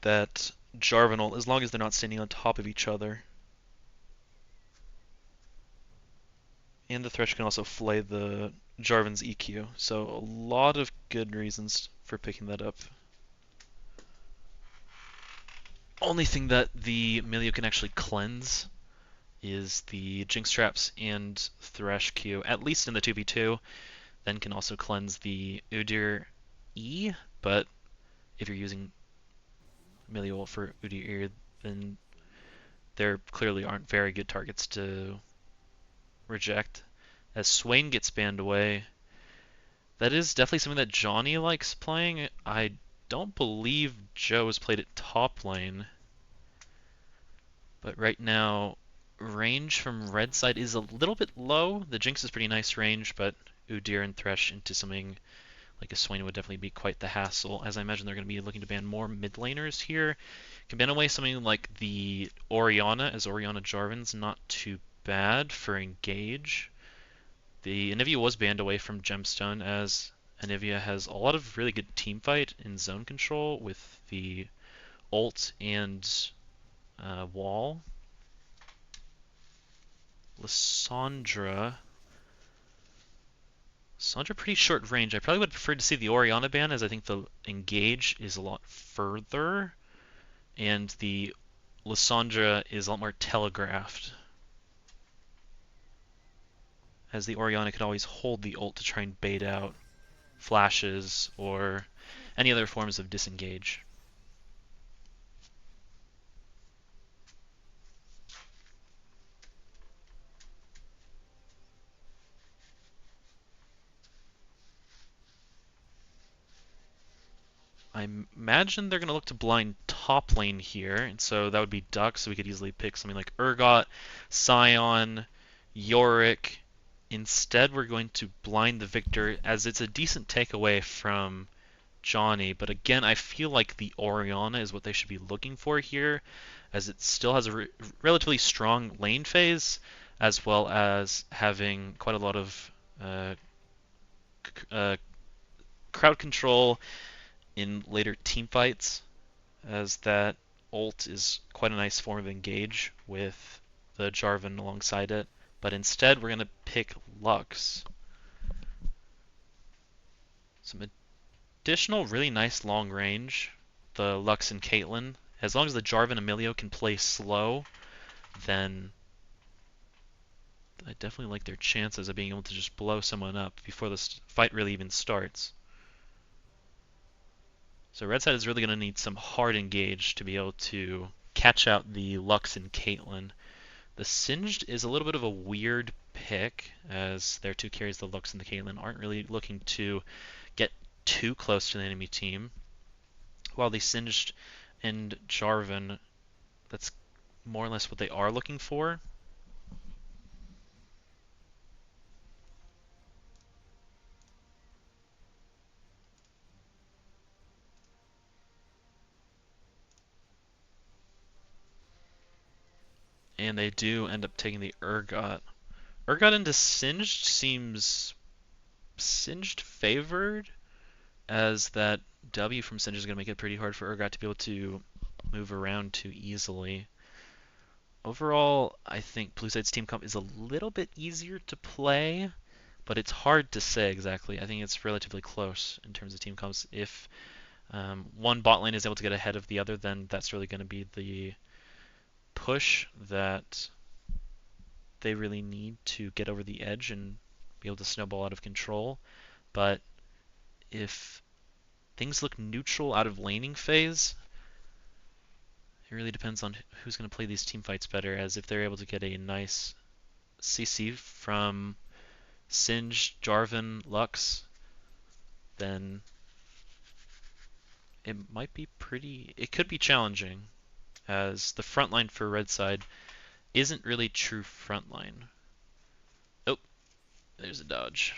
that Jarvan ult as long as they're not standing on top of each other. And the Thresh can also flay the Jarvan's EQ, so a lot of good reasons for picking that up. Only thing that the Milio can actually cleanse is the Jinx Traps and Thresh Q, at least in the 2v2. Then can also cleanse the Udyr E, but if you're using Milio for Udyr E, then there clearly aren't very good targets to reject. As Swain gets banned away, that is definitely something that Johnny likes playing. I don't believe Joe has played it top lane, but right now range from red side is a little bit low. The Jinx is pretty nice range, but Udyr and Thresh into something like a Swain would definitely be quite the hassle, as I imagine they're going to be looking to ban more mid laners here. Can ban away something like the Orianna, as Orianna Jarvan's not too bad for engage. The Anivia was banned away from Gemstone, as Anivia has a lot of really good teamfight in zone control with the ult and wall. Lissandra pretty short range. I probably would prefer to see the Orianna ban, as I think the engage is a lot further, and the Lissandra is a lot more telegraphed, as the Orianna could always hold the ult to try and bait out flashes or any other forms of disengage. I imagine they're going to look to blind top lane here, and so that would be Duck, so we could easily pick something like Urgot, Sion, Yorick. Instead, we're going to blind the Victor, as it's a decent takeaway from Johnny, but again, I feel like the Orianna is what they should be looking for here, as it still has a relatively strong lane phase, as well as having quite a lot of crowd control in later team fights, as that ult is quite a nice form of engage with the Jarvan alongside it. But instead, we're going to pick Lux. Some additional really nice long range, the Lux and Caitlyn. As long as the Jarvan Emilio can play slow, then I definitely like their chances of being able to just blow someone up before this fight really even starts. So red side is really going to need some hard engage to be able to catch out the Lux and Caitlyn. The Singed is a little bit of a weird pick, as their two carries, the Lux and the Caitlyn, aren't really looking to get too close to the enemy team. While the Singed and Jarvan, that's more or less what they are looking for. And they do end up taking the Urgot. Urgot into Singed seems Singed favored, as that W from Singed is going to make it pretty hard for Urgot to be able to move around too easily. Overall, I think Blue Side's team comp is a little bit easier to play, but it's hard to say exactly. I think it's relatively close in terms of team comps. If one bot lane is able to get ahead of the other, then that's really going to be the push that they really need to get over the edge and be able to snowball out of control. But if things look neutral out of laning phase, it really depends on who's going to play these team fights better, as if they're able to get a nice CC from Singed, Jarvan, Lux, then it might be it could be challenging, as the front line for red side isn't really true front line. Oh, there's a dodge.